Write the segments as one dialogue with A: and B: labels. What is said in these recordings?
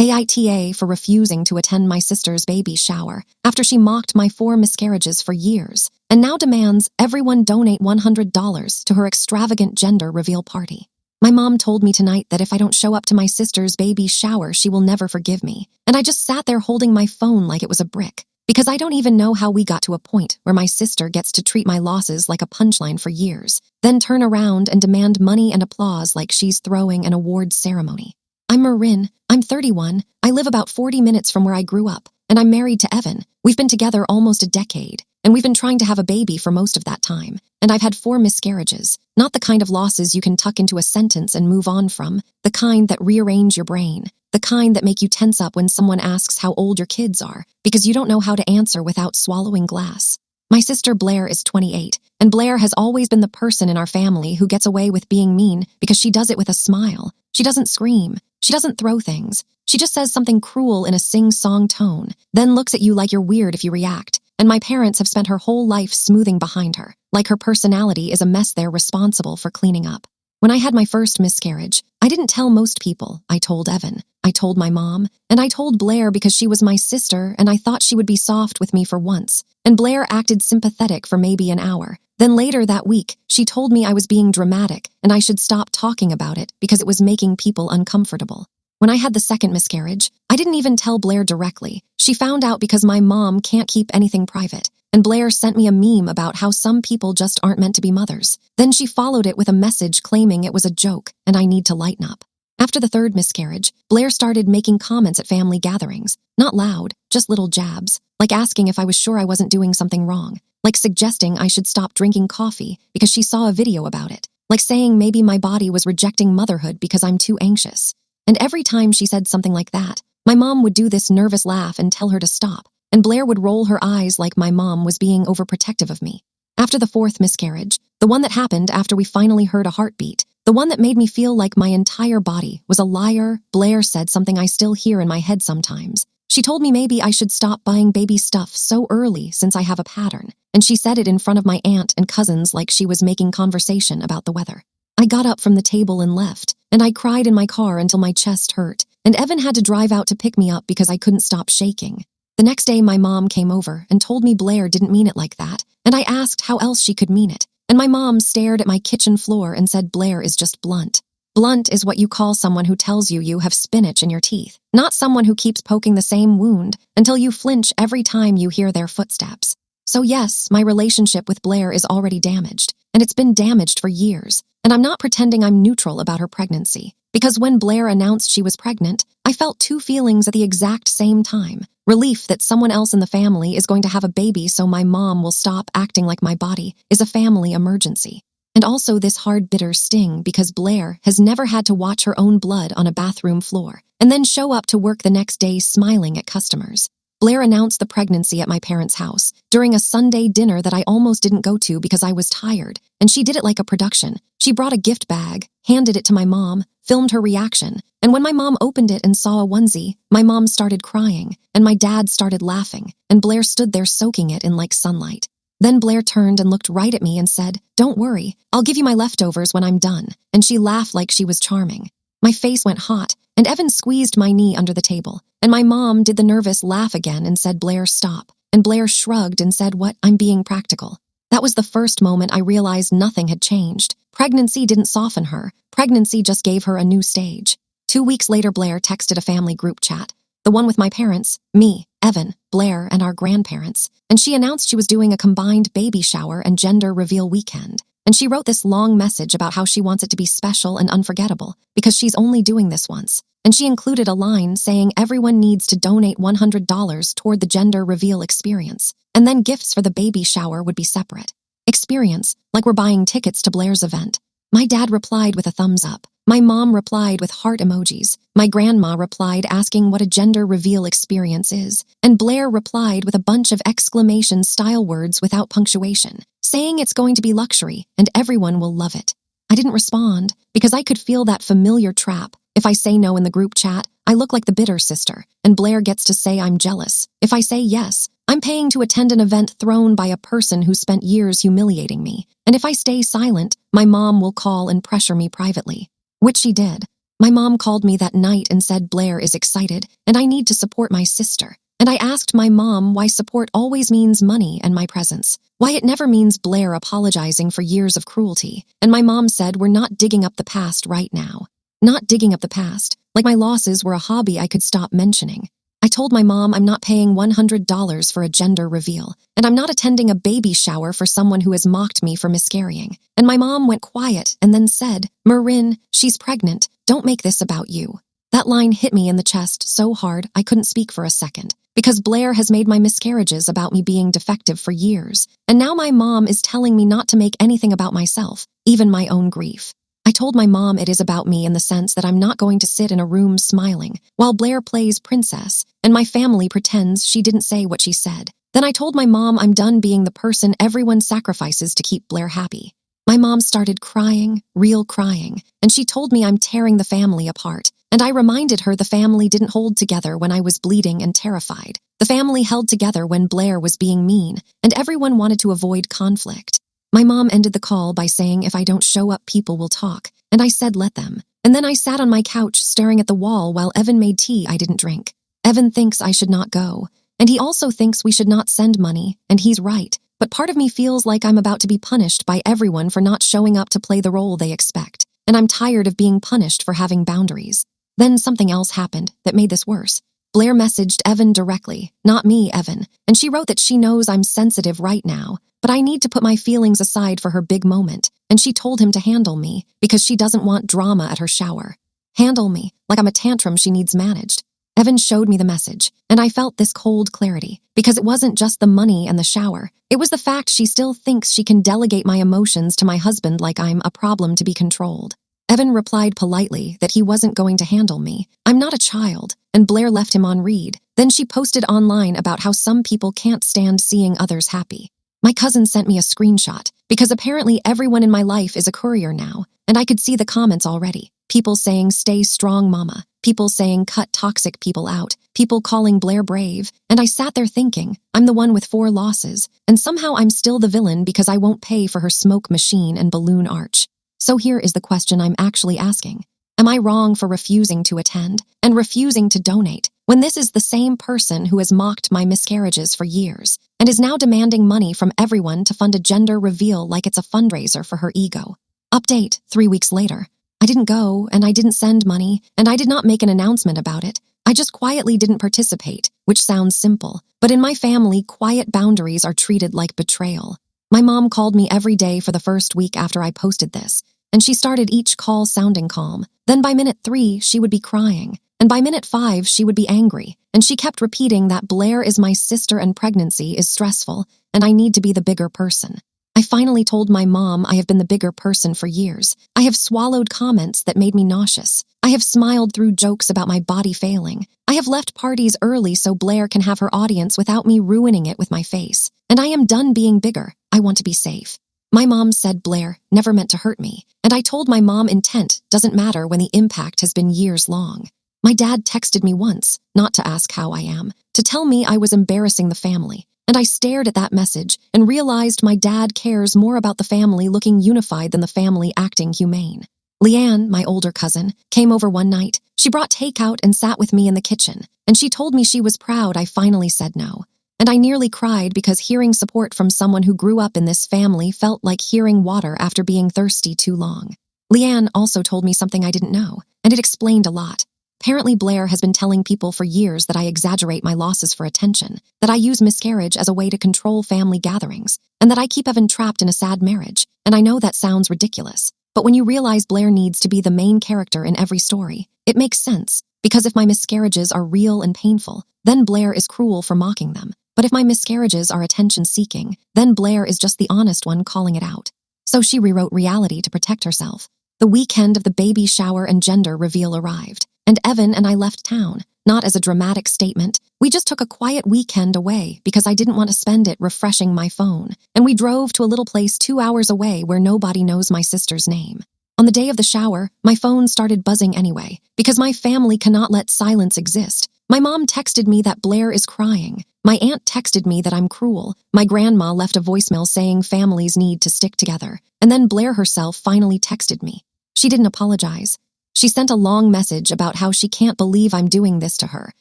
A: AITA for refusing to attend my sister's baby shower after she mocked my 4 miscarriages for years, and now demands everyone donate $100 to her extravagant gender reveal party. My mom told me tonight that if I don't show up to my sister's baby shower, she will never forgive me, and I just sat there holding my phone like it was a brick, because I don't even know how we got to a point where my sister gets to treat my losses like a punchline for years, then turn around and demand money and applause like she's throwing an awards ceremony. I'm Marin, I'm 31, I live about 40 minutes from where I grew up, and I'm married to Evan. We've been together almost a decade, and we've been trying to have a baby for most of that time, and I've had 4 miscarriages, not the kind of losses you can tuck into a sentence and move on from, the kind that rearrange your brain, the kind that make you tense up when someone asks how old your kids are, because you don't know how to answer without swallowing glass. My sister Blair is 28, and Blair has always been the person in our family who gets away with being mean because she does it with a smile. She doesn't scream. She doesn't throw things. She just says something cruel in a sing-song tone, then looks at you like you're weird if you react. And my parents have spent her whole life smoothing behind her, like her personality is a mess they're responsible for cleaning up. When I had my first miscarriage, I didn't tell most people. I told Evan, I told my mom, and I told Blair because she was my sister and I thought she would be soft with me for once. And Blair acted sympathetic for maybe an hour. Then later that week, she told me I was being dramatic and I should stop talking about it because it was making people uncomfortable. When I had the second miscarriage, I didn't even tell Blair directly. She found out because my mom can't keep anything private. And Blair sent me a meme about how some people just aren't meant to be mothers. Then she followed it with a message claiming it was a joke and I need to lighten up. After the third miscarriage, Blair started making comments at family gatherings. Not loud, just little jabs, like asking if I was sure I wasn't doing something wrong, like suggesting I should stop drinking coffee because she saw a video about it, like saying maybe my body was rejecting motherhood because I'm too anxious. And every time she said something like that, my mom would do this nervous laugh and tell her to stop, and Blair would roll her eyes like my mom was being overprotective of me. After the fourth miscarriage, the one that happened after we finally heard a heartbeat, the one that made me feel like my entire body was a liar, Blair said something I still hear in my head sometimes. She told me maybe I should stop buying baby stuff so early since I have a pattern, and she said it in front of my aunt and cousins like she was making conversation about the weather. I got up from the table and left, and I cried in my car until my chest hurt, and Evan had to drive out to pick me up because I couldn't stop shaking. The next day, my mom came over and told me Blair didn't mean it like that, and I asked how else she could mean it. And my mom stared at my kitchen floor and said Blair is just blunt. Blunt is what you call someone who tells you you have spinach in your teeth, not someone who keeps poking the same wound until you flinch every time you hear their footsteps. So yes, my relationship with Blair is already damaged, and it's been damaged for years. And I'm not pretending I'm neutral about her pregnancy, because when Blair announced she was pregnant, I felt 2 feelings at the exact same time. Relief that someone else in the family is going to have a baby so my mom will stop acting like my body is a family emergency. And also this hard, bitter sting because Blair has never had to watch her own blood on a bathroom floor and then show up to work the next day smiling at customers. Blair announced the pregnancy at my parents' house during a Sunday dinner that I almost didn't go to because I was tired, and she did it like a production. She brought a gift bag, handed it to my mom, filmed her reaction, and when my mom opened it and saw a onesie, my mom started crying, and my dad started laughing, and Blair stood there soaking it in like sunlight. Then Blair turned and looked right at me and said, "Don't worry, I'll give you my leftovers when I'm done," and she laughed like she was charming. My face went hot, and Evan squeezed my knee under the table, and my mom did the nervous laugh again and said, "Blair, stop," and Blair shrugged and said, "What? I'm being practical." That was the first moment I realized nothing had changed. Pregnancy didn't soften her. Pregnancy just gave her a new stage. 2 weeks later, Blair texted a family group chat, the one with my parents, me, Evan, Blair, and our grandparents, and she announced she was doing a combined baby shower and gender reveal weekend. And she wrote this long message about how she wants it to be special and unforgettable because she's only doing this once. And she included a line saying everyone needs to donate $100 toward the gender reveal experience, and then gifts for the baby shower would be separate. Experience, like we're buying tickets to Blair's event. My dad replied with a thumbs up. My mom replied with heart emojis. My grandma replied asking what a gender reveal experience is. And Blair replied with a bunch of exclamation-style words without punctuation, saying it's going to be luxury and everyone will love it. I didn't respond because I could feel that familiar trap. If I say no in the group chat, I look like the bitter sister, and Blair gets to say I'm jealous. If I say yes, I'm paying to attend an event thrown by a person who spent years humiliating me. And if I stay silent, my mom will call and pressure me privately. Which she did. My mom called me that night and said Blair is excited and I need to support my sister. And I asked my mom why support always means money and my presence, why it never means Blair apologizing for years of cruelty. And my mom said we're not digging up the past right now. Not digging up the past, like my losses were a hobby I could stop mentioning. I told my mom I'm not paying $100 for a gender reveal, and I'm not attending a baby shower for someone who has mocked me for miscarrying. And my mom went quiet and then said, "Marin, she's pregnant. Don't make this about you." That line hit me in the chest so hard I couldn't speak for a second, because Blair has made my miscarriages about me being defective for years, and now my mom is telling me not to make anything about myself, even my own grief. I told my mom it is about me in the sense that I'm not going to sit in a room smiling while Blair plays princess and my family pretends she didn't say what she said. Then I told my mom I'm done being the person everyone sacrifices to keep Blair happy. My mom started crying, real crying, and she told me I'm tearing the family apart. And I reminded her the family didn't hold together when I was bleeding and terrified. The family held together when Blair was being mean, and everyone wanted to avoid conflict. My mom ended the call by saying if I don't show up, people will talk, and I said let them. And then I sat on my couch staring at the wall while Evan made tea I didn't drink. Evan thinks I should not go, and he also thinks we should not send money, and he's right. But part of me feels like I'm about to be punished by everyone for not showing up to play the role they expect, and I'm tired of being punished for having boundaries. Then something else happened that made this worse. Blair messaged Evan directly, not me, Evan, and she wrote that she knows I'm sensitive right now, but I need to put my feelings aside for her big moment, and she told him to handle me because she doesn't want drama at her shower. Handle me, like I'm a tantrum she needs managed. Evan showed me the message, and I felt this cold clarity, because it wasn't just the money and the shower. It was the fact she still thinks she can delegate my emotions to my husband like I'm a problem to be controlled. Evan replied politely that he wasn't going to handle me. I'm not a child, and Blair left him on read. Then she posted online about how some people can't stand seeing others happy. My cousin sent me a screenshot, because apparently everyone in my life is a courier now, and I could see the comments already. People saying, "Stay strong, mama." People saying, "Cut toxic people out." People calling Blair brave. And I sat there thinking, I'm the one with 4 losses, and somehow I'm still the villain because I won't pay for her smoke machine and balloon arch. So here is the question I'm actually asking. Am I wrong for refusing to attend and refusing to donate when this is the same person who has mocked my miscarriages for years and is now demanding money from everyone to fund a gender reveal like it's a fundraiser for her ego? Update 3 weeks later. I didn't go, and I didn't send money, and I did not make an announcement about it. I just quietly didn't participate, which sounds simple, but in my family, quiet boundaries are treated like betrayal. My mom called me every day for the first week after I posted this, and she started each call sounding calm. Then by minute 3, she would be crying, and by minute 5, she would be angry, and she kept repeating that Blair is my sister and pregnancy is stressful, and I need to be the bigger person. I finally told my mom I have been the bigger person for years. I have swallowed comments that made me nauseous. I have smiled through jokes about my body failing. I have left parties early so Blair can have her audience without me ruining it with my face. And I am done being bigger. I want to be safe. My mom said Blair never meant to hurt me, and I told my mom intent doesn't matter when the impact has been years long. My dad texted me once, not to ask how I am, to tell me I was embarrassing the family. And I stared at that message and realized my dad cares more about the family looking unified than the family acting humane. Leanne, my older cousin, came over one night. She brought takeout and sat with me in the kitchen, and she told me she was proud I finally said no. And I nearly cried because hearing support from someone who grew up in this family felt like hearing water after being thirsty too long. Leanne also told me something I didn't know, and it explained a lot. Apparently Blair has been telling people for years that I exaggerate my losses for attention, that I use miscarriage as a way to control family gatherings, and that I keep Evan trapped in a sad marriage. And I know that sounds ridiculous, but when you realize Blair needs to be the main character in every story, it makes sense, because if my miscarriages are real and painful, then Blair is cruel for mocking them. But if my miscarriages are attention-seeking, then Blair is just the honest one calling it out. So she rewrote reality to protect herself. The weekend of the baby shower and gender reveal arrived, and Evan and I left town, not as a dramatic statement. We just took a quiet weekend away because I didn't want to spend it refreshing my phone, and we drove to a little place 2 hours away where nobody knows my sister's name. On the day of the shower, my phone started buzzing anyway, because my family cannot let silence exist. My mom texted me that Blair is crying. My aunt texted me that I'm cruel. My grandma left a voicemail saying families need to stick together. And then Blair herself finally texted me. She didn't apologize. She sent a long message about how she can't believe I'm doing this to her,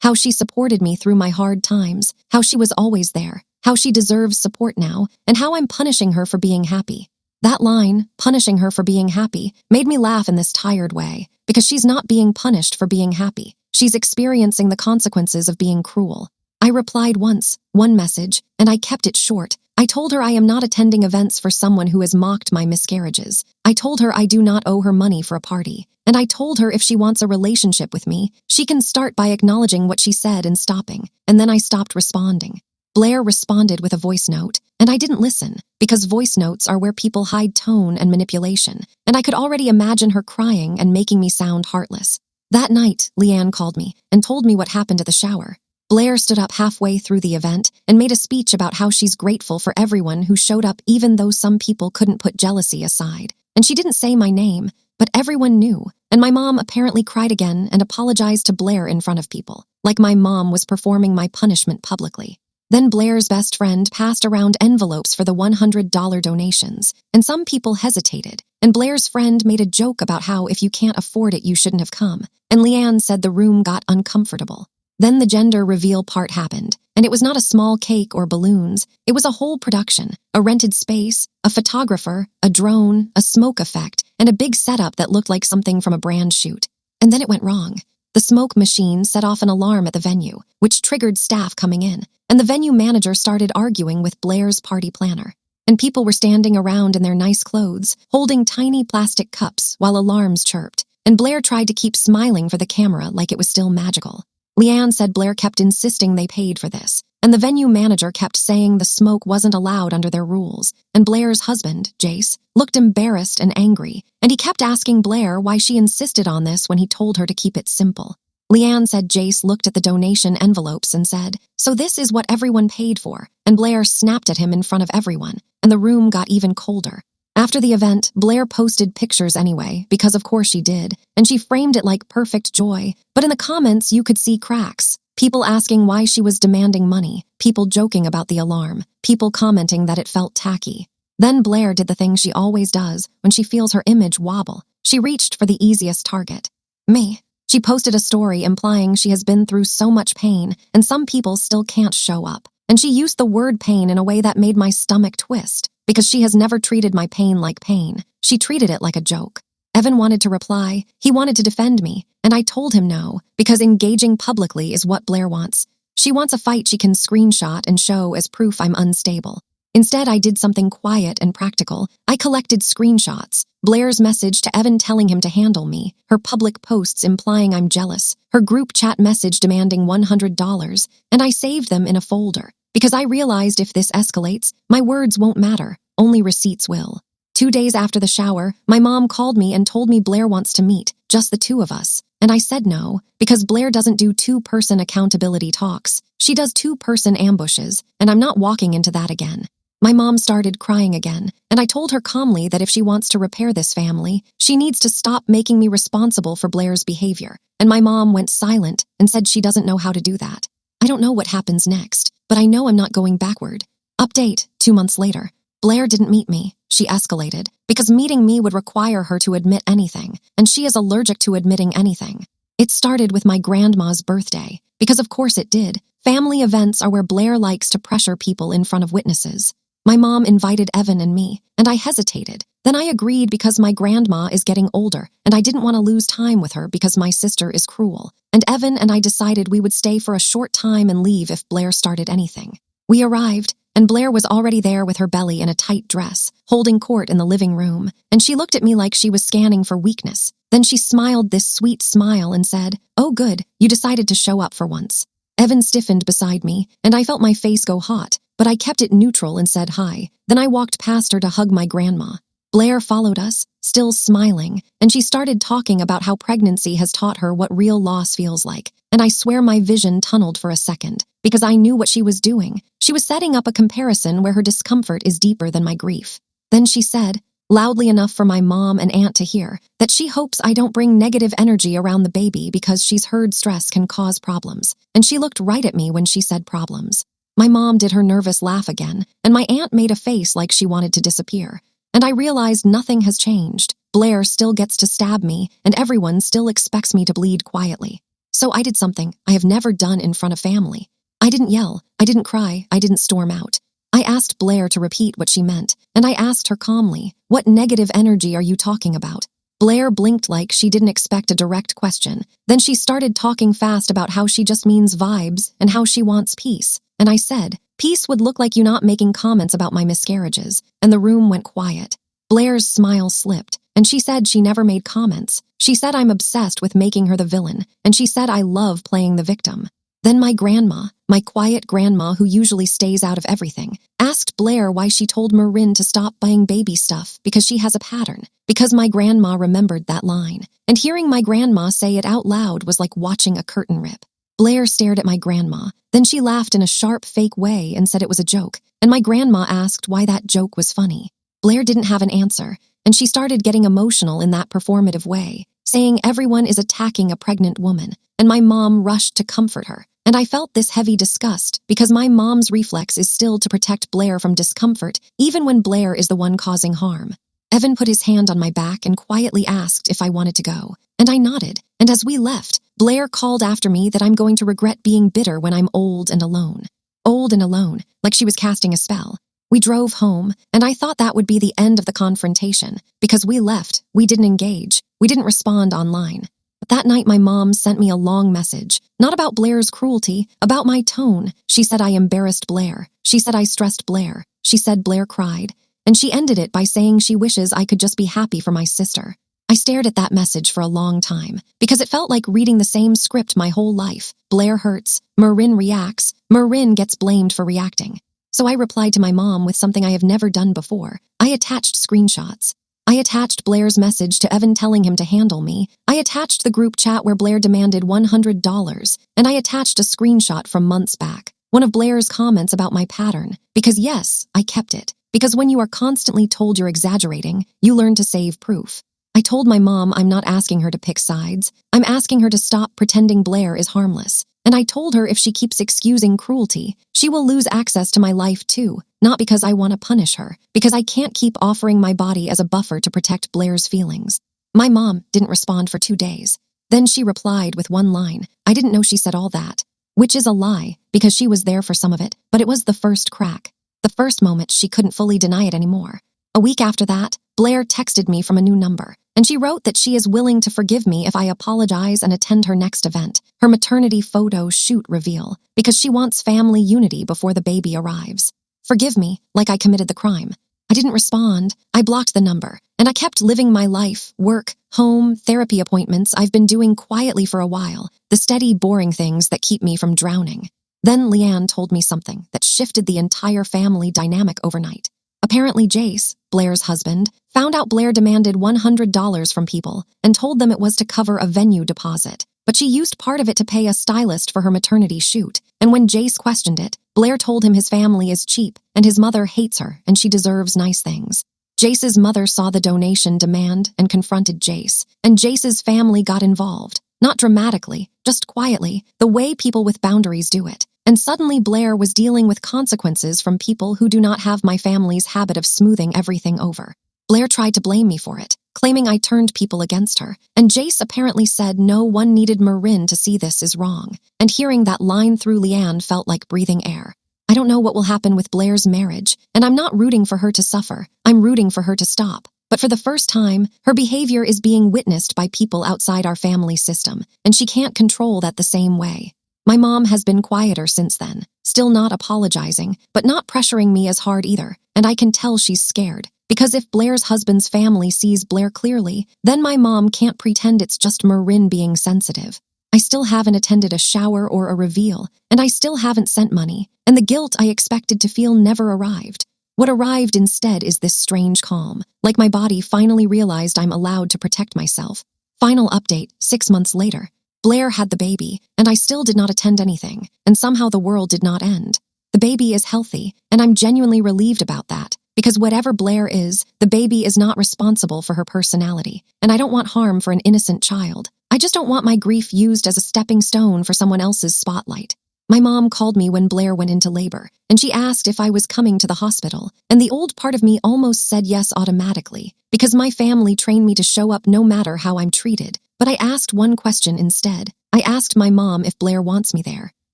A: how she supported me through my hard times, how she was always there, how she deserves support now, and how I'm punishing her for being happy. That line, punishing her for being happy, made me laugh in this tired way, because she's not being punished for being happy. She's experiencing the consequences of being cruel. I replied once, one message, and I kept it short. I told her I am not attending events for someone who has mocked my miscarriages. I told her I do not owe her money for a party. And I told her if she wants a relationship with me, she can start by acknowledging what she said and stopping. And then I stopped responding. Blair responded with a voice note, and I didn't listen, because voice notes are where people hide tone and manipulation, and I could already imagine her crying and making me sound heartless. That night, Leanne called me and told me what happened at the shower. Blair stood up halfway through the event and made a speech about how she's grateful for everyone who showed up even though some people couldn't put jealousy aside. And she didn't say my name, but everyone knew, and my mom apparently cried again and apologized to Blair in front of people, like my mom was performing my punishment publicly. Then Blair's best friend passed around envelopes for the $100 donations, and some people hesitated, and Blair's friend made a joke about how if you can't afford it, you shouldn't have come, and Leanne said the room got uncomfortable. Then the gender reveal part happened, and it was not a small cake or balloons, it was a whole production, a rented space, a photographer, a drone, a smoke effect, and a big setup that looked like something from a brand shoot. And then it went wrong. The smoke machine set off an alarm at the venue, which triggered staff coming in, and the venue manager started arguing with Blair's party planner. And people were standing around in their nice clothes, holding tiny plastic cups while alarms chirped, and Blair tried to keep smiling for the camera like it was still magical. Leanne said Blair kept insisting they paid for this, and the venue manager kept saying the smoke wasn't allowed under their rules, and Blair's husband, Jace, looked embarrassed and angry, and he kept asking Blair why she insisted on this when he told her to keep it simple. Leanne said Jace looked at the donation envelopes and said, "So this is what everyone paid for," and Blair snapped at him in front of everyone, and the room got even colder. After the event, Blair posted pictures anyway, because of course she did, and she framed it like perfect joy, but in the comments you could see cracks. People asking why she was demanding money, people joking about the alarm, people commenting that it felt tacky. Then Blair did the thing she always does when she feels her image wobble. She reached for the easiest target. Me. She posted a story implying she has been through so much pain, and some people still can't show up. And she used the word pain in a way that made my stomach twist, because she has never treated my pain like pain. She treated it like a joke. Evan wanted to reply. He wanted to defend me, and I told him no, because engaging publicly is what Blair wants. She wants a fight she can screenshot and show as proof I'm unstable. Instead, I did something quiet and practical. I collected screenshots, Blair's message to Evan telling him to handle me, her public posts implying I'm jealous, her group chat message demanding $100, and I saved them in a folder, because I realized if this escalates, my words won't matter, only receipts will. 2 days after the shower, my mom called me and told me Blair wants to meet, just the two of us, and I said no, because Blair doesn't do two-person accountability talks. She does two-person ambushes, and I'm not walking into that again. My mom started crying again, and I told her calmly that if she wants to repair this family, she needs to stop making me responsible for Blair's behavior, and my mom went silent and said she doesn't know how to do that. I don't know what happens next, but I know I'm not going backward. Update, 2 months later. Blair didn't meet me. She escalated, because meeting me would require her to admit anything, and she is allergic to admitting anything. It started with my grandma's birthday, because of course it did. Family events are where Blair likes to pressure people in front of witnesses. My mom invited Evan and me, and I hesitated. Then I agreed because my grandma is getting older, and I didn't want to lose time with her because my sister is cruel. And Evan and I decided we would stay for a short time and leave if Blair started anything. We arrived, and Blair was already there with her belly in a tight dress, holding court in the living room, and she looked at me like she was scanning for weakness. Then she smiled this sweet smile and said, "Oh good, you decided to show up for once." Evan stiffened beside me, and I felt my face go hot, but I kept it neutral and said hi. Then I walked past her to hug my grandma. Blair followed us, still smiling, and she started talking about how pregnancy has taught her what real loss feels like, and I swear my vision tunneled for a second, because I knew what she was doing. She was setting up a comparison where her discomfort is deeper than my grief. Then she said, loudly enough for my mom and aunt to hear, that she hopes I don't bring negative energy around the baby because she's heard stress can cause problems, and she looked right at me when she said problems. My mom did her nervous laugh again, and my aunt made a face like she wanted to disappear. and I realized nothing has changed. Blair still gets to stab me, and everyone still expects me to bleed quietly. So I did something I have never done in front of family. I didn't yell, I didn't cry, I didn't storm out. I asked Blair to repeat what she meant, and I asked her calmly, "What negative energy are you talking about?" Blair blinked like she didn't expect a direct question. Then she started talking fast about how she just means vibes and how she wants peace. And I said, "Peace would look like you not making comments about my miscarriages," and the room went quiet. Blair's smile slipped, and she said she never made comments. She said I'm obsessed with making her the villain, and she said I love playing the victim. Then my grandma, my quiet grandma who usually stays out of everything, asked Blair why she told Marin to stop buying baby stuff because she has a pattern, because my grandma remembered that line. And hearing my grandma say it out loud was like watching a curtain rip. Blair stared at my grandma, then she laughed in a sharp, fake way and said it was a joke, and my grandma asked why that joke was funny. Blair didn't have an answer, and she started getting emotional in that performative way, saying everyone is attacking a pregnant woman, and my mom rushed to comfort her. And I felt this heavy disgust because my mom's reflex is still to protect Blair from discomfort, even when Blair is the one causing harm. Evan put his hand on my back and quietly asked if I wanted to go, and I nodded, and as we left, Blair called after me that I'm going to regret being bitter when I'm old and alone. Old and alone, like she was casting a spell. We drove home, and I thought that would be the end of the confrontation, because we left, we didn't engage, we didn't respond online. But that night my mom sent me a long message, not about Blair's cruelty, about my tone. She said I embarrassed Blair. She said I stressed Blair. She said Blair cried. And she ended it by saying she wishes I could just be happy for my sister. I stared at that message for a long time, because it felt like reading the same script my whole life. Blair hurts, Marin reacts, Marin gets blamed for reacting. So I replied to my mom with something I have never done before. I attached screenshots. I attached Blair's message to Evan telling him to handle me. I attached the group chat where Blair demanded $100, and I attached a screenshot from months back, one of Blair's comments about my pattern, because yes, I kept it. Because when you are constantly told you're exaggerating, you learn to save proof. I told my mom I'm not asking her to pick sides. I'm asking her to stop pretending Blair is harmless. And I told her if she keeps excusing cruelty, she will lose access to my life too, not because I want to punish her, because I can't keep offering my body as a buffer to protect Blair's feelings. My mom didn't respond for 2 days. Then she replied with one line. I didn't know she said all that, which is a lie, because she was there for some of it, but it was the first crack. The first moment she couldn't fully deny it anymore. A week after that, Blair texted me from a new number, and she wrote that she is willing to forgive me if I apologize and attend her next event, her maternity photo shoot reveal, because she wants family unity before the baby arrives. Forgive me, like I committed the crime. I didn't respond. I blocked the number, and I kept living my life, work, home, therapy appointments I've been doing quietly for a while, the steady, boring things that keep me from drowning. Then Leanne told me something that shifted the entire family dynamic overnight. Apparently Jace, Blair's husband, found out Blair demanded $100 from people and told them it was to cover a venue deposit. But she used part of it to pay a stylist for her maternity shoot. And when Jace questioned it, Blair told him his family is cheap and his mother hates her and she deserves nice things. Jace's mother saw the donation demand and confronted Jace, and Jace's family got involved. Not dramatically, just quietly, the way people with boundaries do it. And suddenly Blair was dealing with consequences from people who do not have my family's habit of smoothing everything over. Blair tried to blame me for it, claiming I turned people against her, and Jace apparently said no one needed Marin to see this is wrong, and hearing that line through Leanne felt like breathing air. I don't know what will happen with Blair's marriage, and I'm not rooting for her to suffer, I'm rooting for her to stop. But for the first time, her behavior is being witnessed by people outside our family system, and she can't control that the same way. My mom has been quieter since then, still not apologizing, but not pressuring me as hard either, and I can tell she's scared. Because if Blair's husband's family sees Blair clearly, then my mom can't pretend it's just Marin being sensitive. I still haven't attended a shower or a reveal, and I still haven't sent money, and the guilt I expected to feel never arrived. What arrived instead is this strange calm, like my body finally realized I'm allowed to protect myself. Final update, 6 months later. Blair had the baby, and I still did not attend anything, and somehow the world did not end. The baby is healthy, and I'm genuinely relieved about that, because whatever Blair is, the baby is not responsible for her personality, and I don't want harm for an innocent child. I just don't want my grief used as a stepping stone for someone else's spotlight. My mom called me when Blair went into labor, and she asked if I was coming to the hospital, and the old part of me almost said yes automatically, because my family trained me to show up no matter how I'm treated. But I asked one question instead. I asked my mom if Blair wants me there.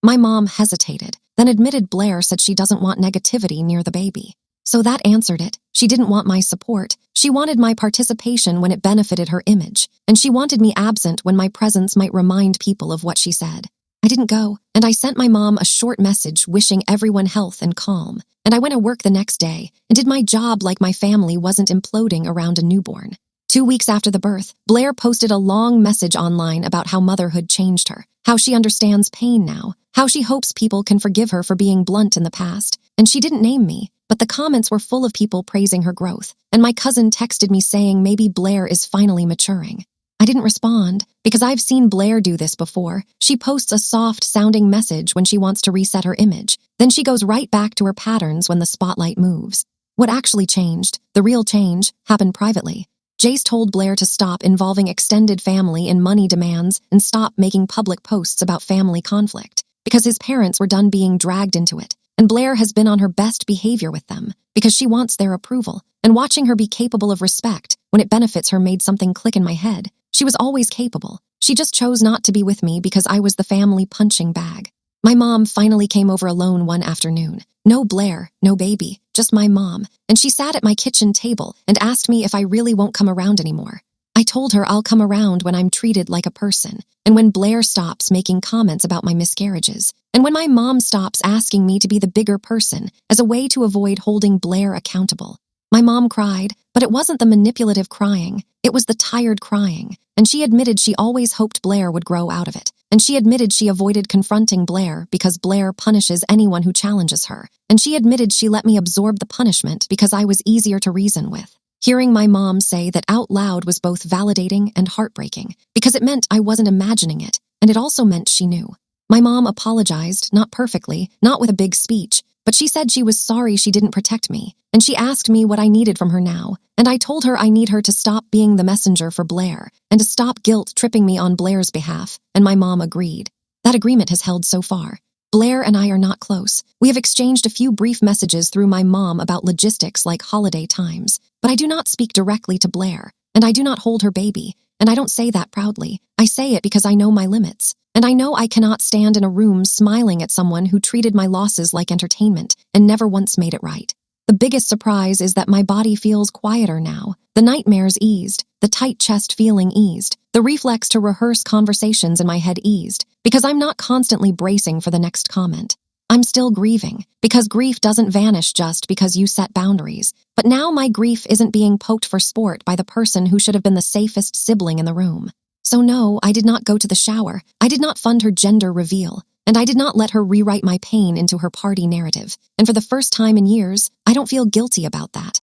A: My mom hesitated, then admitted Blair said she doesn't want negativity near the baby. So that answered it. She didn't want my support. She wanted my participation when it benefited her image, and she wanted me absent when my presence might remind people of what she said. I didn't go, and I sent my mom a short message wishing everyone health and calm, and I went to work the next day and did my job like my family wasn't imploding around a newborn. 2 weeks after the birth, Blair posted a long message online about how motherhood changed her, how she understands pain now, how she hopes people can forgive her for being blunt in the past, and she didn't name me, but the comments were full of people praising her growth, and my cousin texted me saying maybe Blair is finally maturing. I didn't respond, because I've seen Blair do this before. She posts a soft-sounding message when she wants to reset her image, then she goes right back to her patterns when the spotlight moves. What actually changed, the real change, happened privately. Jace told Blair to stop involving extended family in money demands and stop making public posts about family conflict, because his parents were done being dragged into it, and Blair has been on her best behavior with them, because she wants their approval, and watching her be capable of respect when it benefits her made something click in my head. She was always capable. She just chose not to be with me because I was the family punching bag. My mom finally came over alone one afternoon. No Blair, no baby, just my mom, and she sat at my kitchen table and asked me if I really won't come around anymore. I told her I'll come around when I'm treated like a person, and when Blair stops making comments about my miscarriages, and when my mom stops asking me to be the bigger person as a way to avoid holding Blair accountable. My mom cried, but it wasn't the manipulative crying, it was the tired crying, and she admitted she always hoped Blair would grow out of it, and she admitted she avoided confronting Blair because Blair punishes anyone who challenges her, and she admitted she let me absorb the punishment because I was easier to reason with. Hearing my mom say that out loud was both validating and heartbreaking, because it meant I wasn't imagining it, and it also meant she knew. My mom apologized, not perfectly, not with a big speech, but she said she was sorry she didn't protect me, and she asked me what I needed from her now, and I told her I need her to stop being the messenger for Blair, and to stop guilt-tripping me on Blair's behalf, and my mom agreed. That agreement has held so far. Blair and I are not close. We have exchanged a few brief messages through my mom about logistics like holiday times, but I do not speak directly to Blair, and I do not hold her baby, and I don't say that proudly. I say it because I know my limits, and I know I cannot stand in a room smiling at someone who treated my losses like entertainment and never once made it right. The biggest surprise is that my body feels quieter now. The nightmares eased, the tight chest feeling eased, the reflex to rehearse conversations in my head eased, because I'm not constantly bracing for the next comment. I'm still grieving, because grief doesn't vanish just because you set boundaries. But now my grief isn't being poked for sport by the person who should have been the safest sibling in the room. So no, I did not go to the shower. I did not fund her gender reveal. And I did not let her rewrite my pain into her party narrative. And for the first time in years, I don't feel guilty about that.